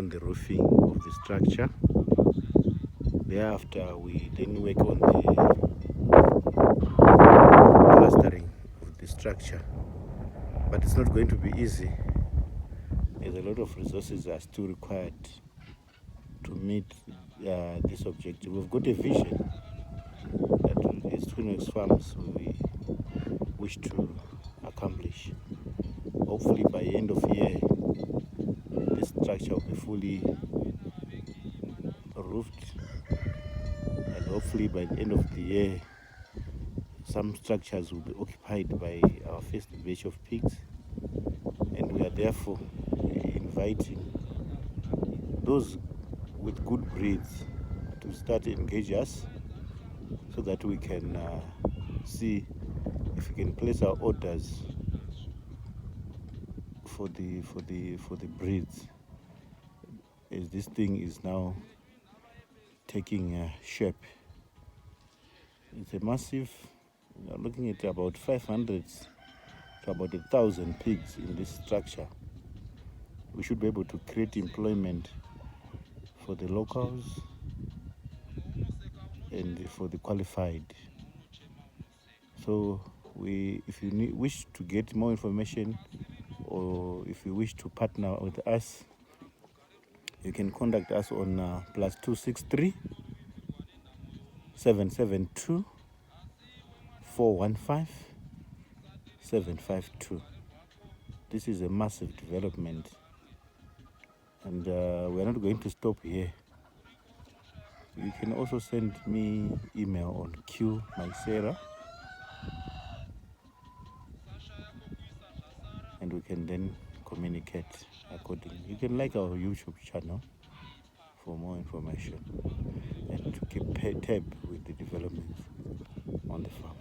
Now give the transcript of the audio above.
on the roofing of the structure. Thereafter, we then work on the plastering of the structure. But it's not going to be easy. There's a lot of resources are still required to meet this objective. We've got a vision that as Twinworks Farms we wish to accomplish. Hopefully by end of year, this structure will be fully roofed, and hopefully by the end of the year, some structures will be occupied by our first batch of pigs, and we are therefore inviting those with good breeds to start engage us so that we can see if we can place our orders for the breeds, as this thing is now taking shape. It's a massive, we are looking at about 500 to about 1,000 pigs in this structure. We should be able to create employment for the locals and for the qualified. So if you wish to get more information, or if you wish to partner with us, you can contact us on +263 772 415 752. This is a massive development, and we're not going to stop here. You can also send me email on qmysera, and we can then communicate accordingly. You can like our YouTube channel for more information and to keep tab with the developments on the farm.